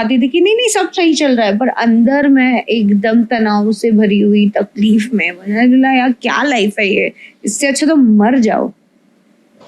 आती थी कि नहीं नहीं सब सही चल रहा है, पर अंदर मैं एकदम तनाव से भरी हुई तकलीफ में, मैंने बोला यार क्या लाइफ है ये, इससे अच्छा तो मर जाओ।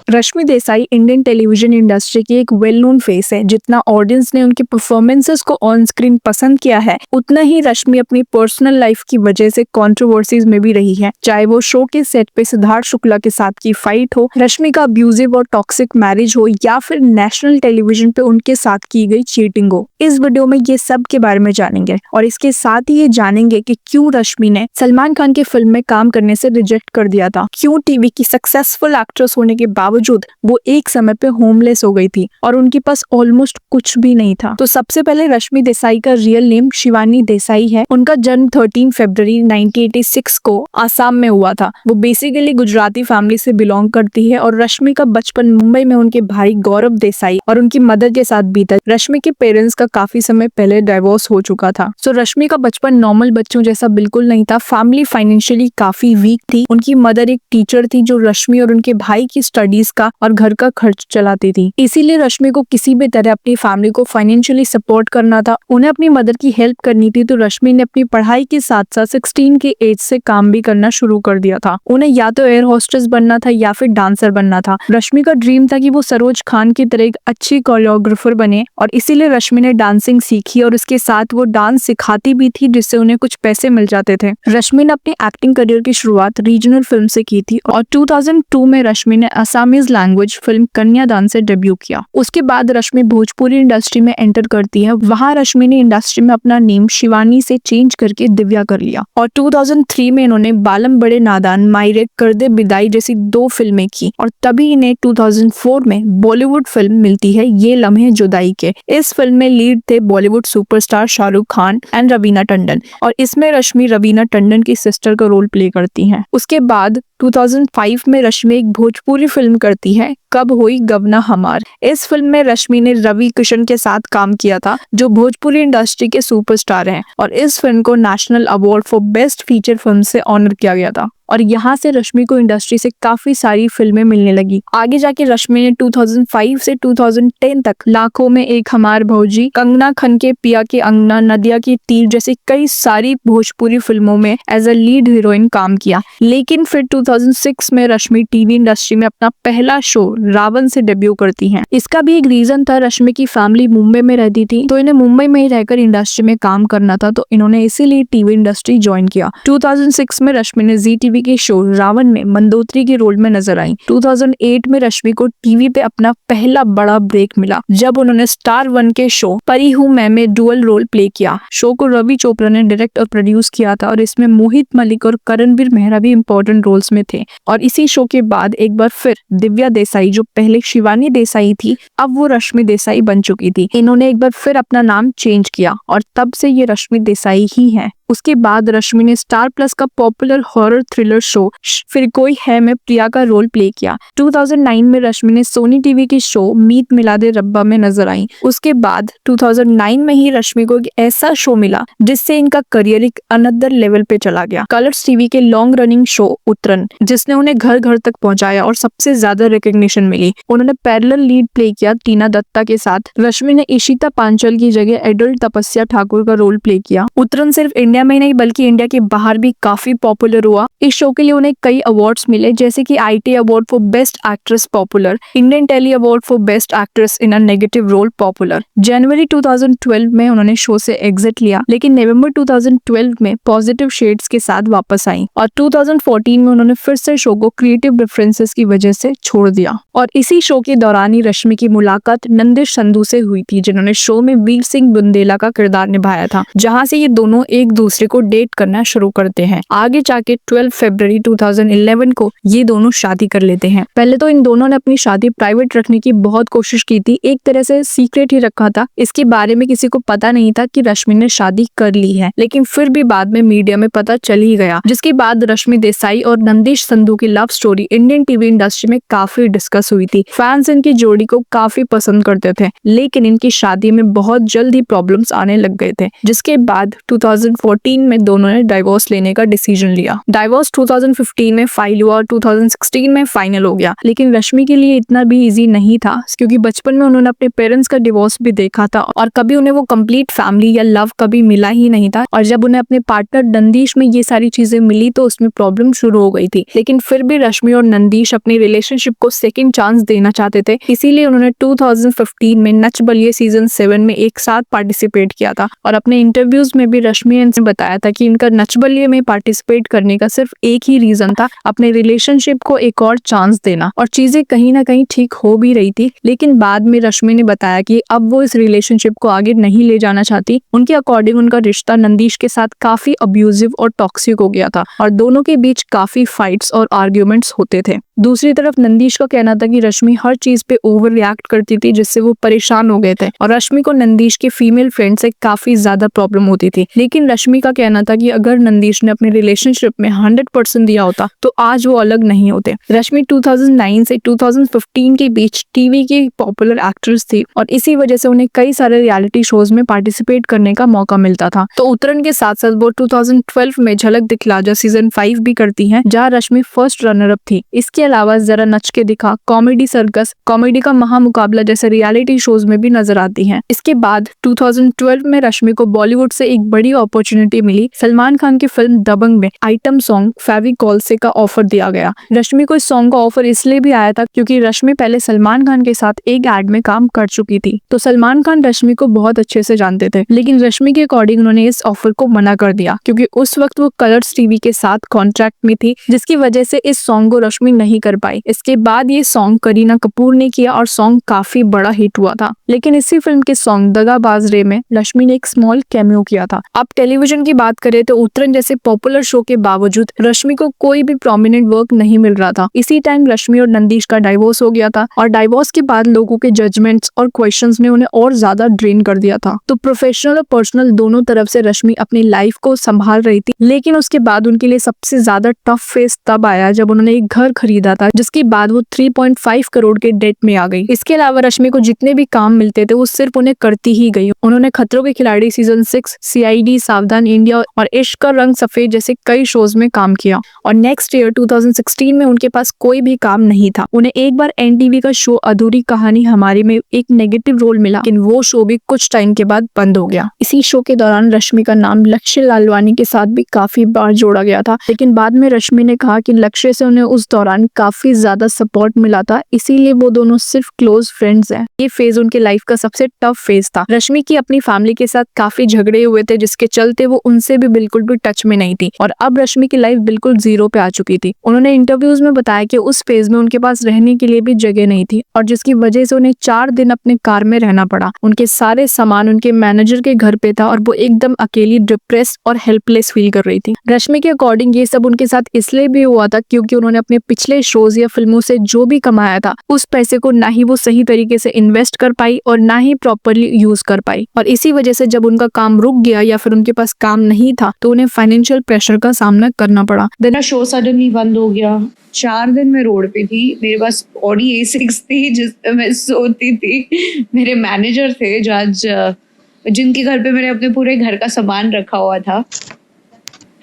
Rashmi Desai Indian television industry की एक वेल नोन फेस है। जितना ऑडियंस ने उनके परफॉर्मेंसेस को ऑन स्क्रीन पसंद किया है, उतना ही रश्मि अपनी पर्सनल लाइफ की वजह से कंट्रोवर्सीज में भी रही है। चाहे वो शो के सेट पे सिद्धार्थ शुक्ला के साथ की फाइट हो, रश्मि का अब्यूजिव और टॉक्सिक मैरिज हो, या फिर नेशनल टेलीविजन पे उनके साथ की गई चीटिंग हो। इस वीडियो में ये सब के बारे में जानेंगे और इसके साथ ही ये जानेंगे कि क्यों रश्मि ने सलमान खान की फिल्म में काम करने से रिजेक्ट कर दिया था, क्यों टीवी की सक्सेसफुल एक्ट्रेस होने के बावजूद वो एक समय पे होमलेस हो गई थी और उनके पास ऑलमोस्ट कुछ भी नहीं था। तो सबसे पहले रश्मि देसाई का रियल नेम शिवानी देसाई है। उनका जन्म 13 फरवरी 1986 को आसाम में हुआ था। वो बेसिकली गुजराती फैमिली से बिलोंग करती है और रश्मि का बचपन मुंबई में उनके भाई गौरव देसाई और उनकी मदर के साथ बीता। रश्मि के पेरेंट्स का काफी समय पहले डाइवोर्स हो चुका था। सो रश्मि का बचपन नॉर्मल बच्चों जैसा बिल्कुल नहीं था। फैमिली फाइनेंशियली काफी वीक थी। उनकी मदर एक टीचर थी जो रश्मि और उनके भाई की स्टडीज का और घर का खर्च चलाती थी। इसीलिए रश्मि को किसी भी तरह अपनी फैमिली को फाइनेंशियली सपोर्ट करना था। उन्हें अपनी मदर की हेल्प करनी थी। तो रश्मि ने अपनी पढ़ाई के साथ साथ 16 की एज से काम भी करना शुरू कर दिया था। उन्हें या तो एयर होस्टेस बनना था या फिर डांसर बनना था। रश्मि का ड्रीम था कि वो सरोज खान की तरह एक अच्छी कोरियोग्राफर बने और इसीलिए रश्मि ने डांसिंग सीखी और उसके साथ वो डांस सिखाती भी थी, जिससे उन्हें कुछ पैसे मिल जाते थे। रश्मि ने अपनी एक्टिंग करियर की शुरुआत रीजनल फिल्म से की थी और 2002 में रश्मि ने असामीज लैंग्वेज फिल्म कन्यादान से डेब्यू किया। उसके बाद रश्मि भोजपुरी इंडस्ट्री में एंटर करती है। वहां रश्मि ने इंडस्ट्री में अपना नेम शिवानी से चेंज करके दिव्या कर लिया और 2003 में इन्होंने बालम बड़े नादान, मायरे, कर दे बिदाई जैसी 2 फिल्में की और तभी इन्हें 2004 में बॉलीवुड फिल्म मिलती है ये लम्हे जुदाई के। इस फिल्म में लीड थे बॉलीवुड सुपरस्टार शाहरुख खान एंड रवीना टंडन और इसमें रश्मि रवीना टंडन की सिस्टर का रोल प्ले करती हैं। उसके बाद 2005 में रश्मि एक भोजपुरी फिल्म करती है, कब हुई गवना हमार। इस फिल्म में रश्मि ने रवि किशन के साथ काम किया था जो भोजपुरी इंडस्ट्री के सुपरस्टार हैं और इस फिल्म को national award for best feature film से ऑनर किया गया था और यहाँ से रश्मि को इंडस्ट्री से काफी सारी फिल्में मिलने लगी। आगे जाके रश्मि ने 2005 से 2010 तक लाखों में एक, हमार भौजी, कंगना खन के पिया के अंगना, नदिया की तीर जैसी कई सारी भोजपुरी फिल्मों में एज अ लीड हीरोइन काम किया। लेकिन फिर 2006 में रश्मि टीवी इंडस्ट्री में अपना पहला शो रावण से डेब्यू करती हैं। इसका भी एक रीजन था, रश्मि की फैमिली मुंबई में रहती थी तो इन्हें मुंबई में ही रहकर इंडस्ट्री में काम करना था, तो इन्होंने इसीलिए टीवी इंडस्ट्री ज्वाइन किया। 2006 में रश्मि ने जी टीवी के शो रावण में मंदोत्री के रोल में नजर आई। 2008 में रश्मि को टीवी पे अपना पहला बड़ा ब्रेक मिला जब उन्होंने स्टार 1 के शो परी हूँ मैं में डुअल रोल प्ले किया। शो को रवि चोपड़ा ने डायरेक्ट और प्रोड्यूस किया था और इसमें मोहित मलिक और करणवीर मेहरा भी इंपॉर्टेंट रोल्स में थे। और इसी शो के बाद एक बार फिर दिव्या देसाई, जो पहले शिवानी देसाई थी, अब वो रश्मि देसाई बन चुकी थी। इन्होंने एक बार फिर अपना नाम चेंज किया और तब से ये रश्मि देसाई ही है। उसके बाद रश्मि ने स्टार प्लस का पॉपुलर हॉरर थ्रिलर शो फिर कोई है में प्रिया का रोल प्ले किया। 2009 में रश्मि ने सोनी टीवी के शो मीत मिलादे रब्बा में नजर आई। उसके बाद 2009 में ही रश्मि को एक ऐसा शो मिला जिससे इनका करियर एक अनदर लेवल पे चला गया, कलर्स टीवी के लॉन्ग रनिंग शो उतरन, जिसने उन्हें घर घर तक पहुंचाया और सबसे ज्यादा रिकॉग्निशन मिली। उन्होंने पैरेलल लीड प्ले किया टीना दत्ता के साथ। रश्मि ने इशिता पांचल की जगह एडल्ट तपस्या ठाकुर का रोल प्ले किया। उतरन सिर्फ इंडिया में नहीं बल्कि इंडिया के बाहर भी काफी पॉपुलर हुआ। इस शो के लिए उन्हें कई अवार्ड्स मिले, जैसे कि IT award for best actress popular, Indian telly award for best actress in a negative role popular. जनवरी 2012 में उन्होंने शो से एग्जिट लिया, लेकिन नवंबर 2012 में पॉजिटिव शेड्स के साथ वापस आई और 2014 में उन्होंने फिर से शो को क्रिएटिव डिफरेंसेस की वजह से छोड़ दिया। और इसी शो के दौरान ही रश्मि की मुलाकात नंदिश संधू से हुई थी, जिन्होंने शो में वीर सिंह बुंदेला का किरदार निभाया था, जहां से ये दोनों एक दूसरे को डेट करना शुरू करते हैं। आगे जाके 12 फरवरी 2011 को ये दोनों शादी कर लेते हैं। पहले तो इन दोनों ने अपनी शादी प्राइवेट रखने की बहुत कोशिश की थी, एक तरह से सीक्रेट ही रखा था। इसके बारे में किसी को पता नहीं था कि रश्मि ने शादी कर ली है, लेकिन फिर भी बाद में मीडिया में पता चल ही गया, जिसके बाद रश्मि देसाई और नंदिश संधू की love story Indian TV industry में काफी डिस्कस हुई थी। फैंस इनकी जोड़ी को काफी पसंद करते थे, लेकिन इनकी शादी में बहुत जल्द ही प्रॉब्लम्स आने लग गए थे, जिसके बाद 2014 2014 में दोनों ने डाइवोर्स लेने का डिसीजन लिया। डाइवोर्स 2015 में फाइल हुआ और 2016 में फाइनल हो गया। लेकिन रश्मि के लिए इतना भी इजी नहीं था, क्योंकि बचपन में उन्होंने अपने पेरेंट्स का डिवोर्स भी देखा था और कभी उन्हें वो कंप्लीट फैमिली या लव कभी मिला ही नहीं था। और जब उन्हें अपने पार्टनर नंदीश में ये सारी चीजें मिली तो उसमें प्रॉब्लम शुरू हो गई थी। लेकिन फिर भी रश्मि और नंदीश अपनी रिलेशनशिप को सेकंड चांस देना चाहते थे, इसीलिए उन्होंने 2015 में नच बलिए सीजन 7 में एक साथ पार्टिसिपेट किया था। और अपने इंटरव्यूज में भी रश्मि ने बताया था कि इनका नच बलिए में पार्टिसिपेट करने का सिर्फ एक ही रीजन था, अपने रिलेशनशिप को एक और चांस देना। और चीजें कहीं ना कहीं ठीक हो भी रही थी, लेकिन बाद में रश्मि ने बताया कि अब वो इस रिलेशनशिप को आगे नहीं ले जाना चाहती। उनके अकॉर्डिंग उनका रिश्ता नंदीश के साथ काफी अब्यूजिव और टॉक्सिक हो गया था और दोनों के बीच काफी फाइट्स और आर्ग्यूमेंट्स होते थे। दूसरी तरफ नंदीश का कहना था कि रश्मि हर चीज पे ओवर रिएक्ट करती थी, जिससे वो परेशान हो गए थे और रश्मि को नंदीश के फीमेल फ्रेंड से काफी ज्यादा प्रॉब्लम होती थी। लेकिन रश्मि का कहना था कि अगर नंदीश ने अपने रिलेशनशिप में 100% दिया होता तो आज वो अलग नहीं होते। रश्मि 2009 से 2015 के बीच टीवी की पॉपुलर एक्ट्रेस थी और इसी वजह से उन्हें कई सारे रियलिटी शोज में पार्टिसिपेट करने का मौका मिलता था। तो उतरन के साथ साथ वो 2012 में झलक दिखला जा सीजन 5 भी करती हैं, जहाँ रश्मि फर्स्ट रनर अप थी। इसके अलावा जरा नच के दिखा, कॉमेडी सर्कस, कॉमेडी का महामुकाबला जैसे रियलिटी शोज में भी नजर आती हैं। इसके बाद 2012 में रश्मि को बॉलीवुड से एक बड़ी अपॉर्चुनिटी मिली। सलमान खान की फिल्म दबंग में आइटम सॉन्ग फेविकॉल से का ऑफर दिया गया। रश्मि को इस सॉन्ग का ऑफर इसलिए भी आया था क्योंकि रश्मि पहले सलमान खान के साथ एक एड में काम कर चुकी थी, तो सलमान खान रश्मि को बहुत अच्छे से जानते थे। लेकिन रश्मि के अकॉर्डिंग उन्होंने इस ऑफर को मना कर दिया क्योंकि उस वक्त वो कलर्स टीवी के साथ कॉन्ट्रैक्ट में थी, जिसकी वजह से इस सॉन्ग को रश्मि नहीं कर पाई। इसके बाद ये सॉन्ग करीना कपूर ने किया और सॉन्ग काफी बड़ा हिट हुआ था। लेकिन इसी फिल्म के सॉन्ग दगाबाज रे में रश्मि ने एक स्मॉल कैमियो किया था। अब टेलीविजन की बात करें तो उतरन जैसे पॉपुलर शो के बावजूद रश्मि को कोई भी प्रोमिनेंट वर्क नहीं मिल रहा था। इसी टाइम रश्मि और नंदीश का डाइवोर्स हो गया था और डाइवोर्स के बाद लोगों के जजमेंट्स और क्वेश्चंस ने उन्हें और ज्यादा ड्रेन कर दिया था। तो प्रोफेशनल और पर्सनल दोनों तरफ से रश्मि अपनी लाइफ को संभाल रही थी। लेकिन उसके बाद उनके लिए सबसे ज्यादा टफ फेज तब आया जब उन्होंने एक घर खरीदा था, जिसके बाद वो 3.5 करोड़ के डेट में आ गई। इसके अलावा रश्मि को जितने भी काम मिलते थे वो सिर्फ उन्हें करती ही गई। उन्होंने खतरों के खिलाड़ी सीजन 6, CID, सावधान इंडिया और इश्क का रंग सफेद जैसे कई शोज में काम किया। और नेक्स्ट ईयर 2016 में उनके पास कोई भी काम नहीं था। उन्हें एक बार NTV का शो अधूरी कहानी हमारी में एक नेगेटिव रोल मिला, लेकिन वो शो भी कुछ टाइम के बाद बंद हो गया। इसी शो के दौरान रश्मि का नाम लक्ष्य लालवानी के साथ भी काफी बार जोड़ा गया था, लेकिन बाद में रश्मि ने कहा कि लक्ष्य से उन्हें उस दौरान काफी ज्यादा सपोर्ट मिला था, इसीलिए वो दोनों सिर्फ क्लोज फ्रेंड्स हैं। ये फेज उनके लाइफ का सबसे टफ फेज था। रश्मि की अपनी फैमिली के साथ काफी झगड़े हुए थे, जिसके चलते वो उनसे भी बिल्कुल भी टच में नहीं थी और अब रश्मि की लाइफ बिल्कुल जीरो पे आ चुकी थी। उन्होंने इंटरव्यूज में बताया कि उस फेज में उनके पास रहने के लिए भी जगह नहीं थी और जिसकी वजह से उन्हें 4 दिन अपने कार में रहना पड़ा। उनके सारे सामान उनके मैनेजर के घर पे था और वो एकदम अकेली, डिप्रेस्ड और हेल्पलेस फील कर रही थी। रश्मि के अकॉर्डिंग ये सब उनके साथ इसलिए भी हुआ था क्योंकि उन्होंने अपने पिछले शोज या फिल्मों से जो भी कमाया था उस पैसे को ना ही वो सही तरीके से इन्वेस्ट कर पाई और ना ही प्रॉपरली यूज कर पाई। और इसी वजह से जब उनका काम रुक गया या फिर उनके पास काम नहीं था तो उन्हें फाइनेंशियल प्रेशर का सामना करना पड़ा। देन शो सडनली बंद हो गया। 4 दिन मैं रोड पे थी। मेरे पास Audi A6 थी जिस पे मैं सोती थी। मेरे मैनेजर थे जज, जिनके घर पे मैंने अपने पूरे घर का सामान रखा हुआ था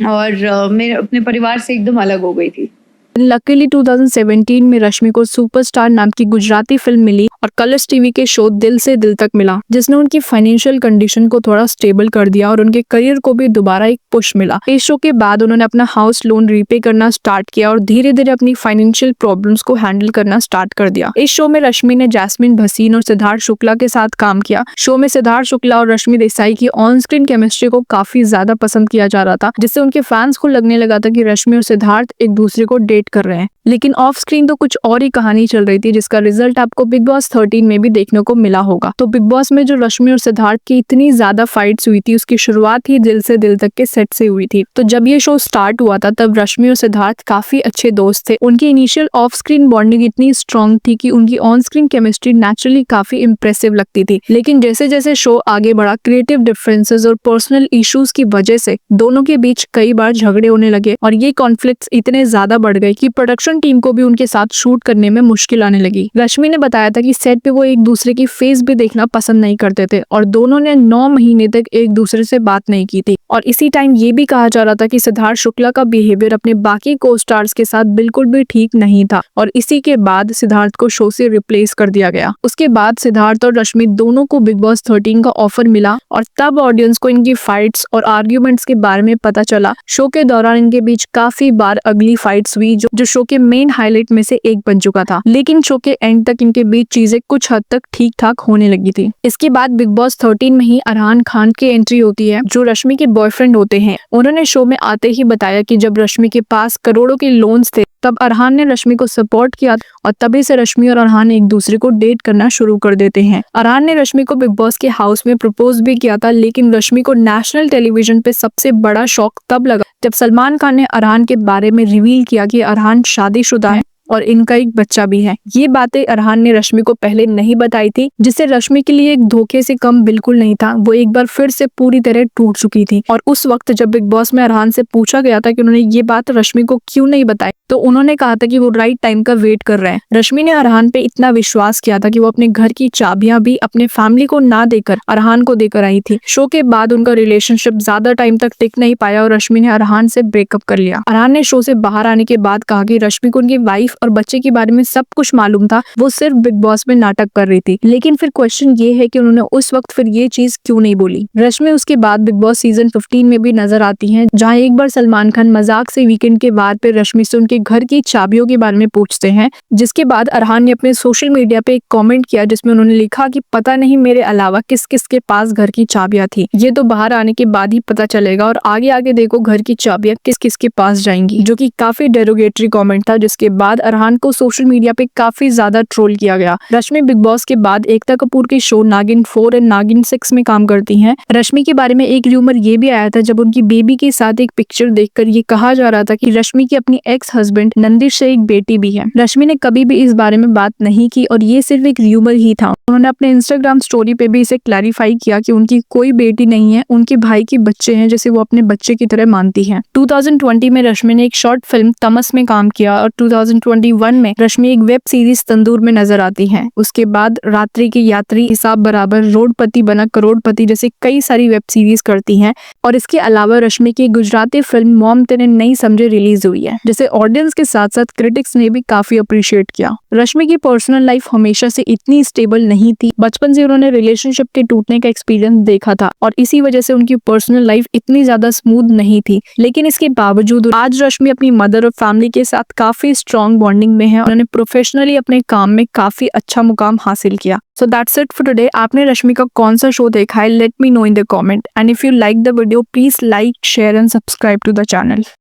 और मेरे अपने परिवार से एकदम अलग हो गई थी। लकीली 2017 में रश्मि को सुपरस्टार नाम की गुजराती फिल्म मिली और कलर्स टीवी के शो दिल से दिल तक मिला, जिसने उनकी फाइनेंशियल कंडीशन को थोड़ा स्टेबल कर दिया और उनके करियर को भी दोबारा एक पुश मिला। इस शो के बाद उन्होंने अपना हाउस लोन रीपे करना स्टार्ट किया और धीरे धीरे अपनी फाइनेंशियल प्रॉब्लम्स को हैंडल करना स्टार्ट कर दिया। इस शो में रश्मि ने जैस्मिन भसीन और सिद्धार्थ शुक्ला के साथ काम किया। शो में सिद्धार्थ शुक्ला और रश्मि देसाई की ऑन स्क्रीन केमिस्ट्री को काफी ज्यादा पसंद किया जा रहा था, जिससे उनके फैंस को लगने लगा था कि रश्मि और सिद्धार्थ एक दूसरे को डेट कर रहे हैं। लेकिन ऑफ स्क्रीन तो कुछ और ही कहानी चल रही थी, जिसका रिजल्ट आपको बिग बॉस 13 में भी देखने को मिला होगा। तो बिग बॉस में जो रश्मि और सिद्धार्थ की इतनी ज्यादा फाइट्स हुई थी उसकी शुरुआत ही दिल से दिल तक के सेट से हुई थी। तो जब ये शो स्टार्ट हुआ था तब रश्मि और सिद्धार्थ काफी अच्छे दोस्त थे। उनकी इनिशियल ऑफ स्क्रीन बॉन्डिंग इतनी स्ट्रॉन्ग थी कि उनकी ऑन स्क्रीन केमिस्ट्री नेचुरली काफी इंप्रेसिव लगती थी। लेकिन जैसे जैसे शो आगे बढ़ा, क्रिएटिव डिफरेंसेस और पर्सनल इश्यूज की वजह से दोनों के बीच कई बार झगड़े होने लगे और ये कॉन्फ्लिक्ट्स इतने ज्यादा बढ़ गए कि प्रोडक्शन प्रोडक्शन टीम को भी उनके साथ शूट करने में मुश्किल आने लगी। रश्मि ने बताया था कि सेट पे वो एक दूसरे की फेस भी देखना पसंद नहीं करते थे और दोनों ने 9 महीने तक एक दूसरे से बात नहीं की थी। और इसी टाइम ये भी कहा जा रहा था कि सिद्धार्थ शुक्ला का बिहेवियर अपने बाकी को स्टार्स के साथ बिल्कुल भी ठीक नहीं था और इसी के बाद सिद्धार्थ को शो से रिप्लेस कर दिया गया। उसके बाद सिद्धार्थ और रश्मि दोनों को बिग बॉस 13 का ऑफर मिला और तब ऑडियंस को इनकी फाइट्स और आर्ग्यूमेंट्स के बारे में पता चला। शो के दौरान इनके बीच काफी बार अगली फाइट्स हुई जो शो के मेन हाईलाइट में से एक बन चुका था, लेकिन शो के एंड तक इनके बीच चीजें कुछ हद तक ठीक ठाक होने लगी थी। इसके बाद बिग बॉस 13 में ही अरहान खान की एंट्री होती है जो रश्मि के बॉयफ्रेंड होते हैं। उन्होंने शो में आते ही बताया कि जब रश्मि के पास करोड़ों के लोन्स थे तब अरहान ने रश्मि को सपोर्ट किया और तभी से रश्मि और अरहान एक दूसरे को डेट करना शुरू कर देते हैं। अरहान ने रश्मि को बिग बॉस के हाउस में प्रपोज भी किया था, लेकिन रश्मि को नेशनल टेलीविजन पे सबसे बड़ा शॉक तब लगा जब सलमान खान ने अरहान के बारे में रिवील किया कि अरहान शादीशुदा है और इनका एक बच्चा भी है। ये बातें अरहान ने रश्मि को पहले नहीं बताई थी, जिससे रश्मि के लिए एक धोखे से कम बिल्कुल नहीं था। वो एक बार फिर से पूरी तरह टूट चुकी थी और उस वक्त जब बिग बॉस में अरहान से पूछा गया था कि उन्होंने ये बात रश्मि को क्यों नहीं बताई, तो उन्होंने कहा था कि वो राइट टाइम का वेट कर रहे हैं। रश्मि ने अरहान पे इतना विश्वास किया था कि वो अपने घर की चाबियां भी अपने फैमिली को ना देकर अरहान को देकर आई थी। शो के बाद उनका रिलेशनशिप ज्यादा टाइम तक टिक नहीं पाया और रश्मि ने अरहान से ब्रेकअप कर लिया। अरहान ने शो से बाहर आने के बाद कहा कि रश्मि को उनकी वाइफ और बच्चे के बारे में सब कुछ मालूम था, वो सिर्फ बिग बॉस में नाटक कर रही थी। लेकिन फिर क्वेश्चन ये है कि उन्होंने उस वक्त फिर ये चीज क्यों नहीं बोली। रश्मि उसके बाद बिग बॉस सीजन 15 में भी नजर आती हैं, जहां एक बार सलमान खान मजाक से वीकेंड के बाद पे रश्मि से उनके घर की चाबियों के बारे में पूछते हैं, जिसके बाद अरहान ने अपने सोशल मीडिया पे एक कमेंट किया जिसमें उन्होंने लिखा कि पता नहीं मेरे अलावा किस किस के पास घर की चाबियां थी, ये तो बाहर आने के बाद ही पता चलेगा और आगे आगे देखो घर की चाबियां किस किस के पास जाएंगी, जो कि काफी डेरोगेटरी कमेंट था, जिसके बाद अरहान को सोशल मीडिया पे काफी ज्यादा ट्रोल किया गया। रश्मि बिग बॉस के बाद एकता कपूर के शो नागिन 4 और नागिन 6 में काम करती हैं। रश्मि के बारे में एक र्यूमर ये भी आया था जब उनकी बेबी के साथ एक पिक्चर देखकर ये कहा जा रहा था कि रश्मि की अपनी एक्स हस्बैंड नंदिश से एक बेटी भी है। रश्मि ने कभी भी इस बारे में बात नहीं की और ये सिर्फ एक र्यूमर ही था। उन्होंने अपने इंस्टाग्राम स्टोरी पे भी इसे क्लैरिफाई किया कि उनकी कोई बेटी नहीं है, उनके भाई के बच्चे हैं जिसे वो अपने बच्चे की तरह मानती है। 2020 में रश्मि ने एक शॉर्ट फिल्म तमस में काम किया और 2021 में रश्मि एक वेब सीरीज तंदूर में नजर आती हैं। उसके बाद रात्रि की यात्री, हिसाब बराबर, रोडपति बना करोड़पति जैसे कई सारी वेब सीरीज करती हैं और इसके अलावा रश्मि की गुजराती फिल्म मॉम तेरे नहीं समझे रिलीज हुई है, जिसे ऑडियंस के साथ साथ क्रिटिक्स ने भी काफी अप्रिशिएट किया। रश्मि की पर्सनल लाइफ हमेशा से इतनी स्टेबल नहीं थी। बचपन से उन्होंने रिलेशनशिप के टूटने का एक्सपीरियंस देखा था और इसी वजह से उनकी पर्सनल लाइफ इतनी ज्यादा स्मूथ नहीं थी, लेकिन इसके बावजूद आज रश्मि अपनी मदर और फैमिली के साथ काफी स्ट्रॉन्ग बॉन्डिंग में है। उन्होंने प्रोफेशनली अपने काम में काफी अच्छा मुकाम हासिल किया। So that's it for today. आपने रश्मि का कौन सा शो देखा है? Let me know in the comment and if you like the video please like, share and subscribe to the channel.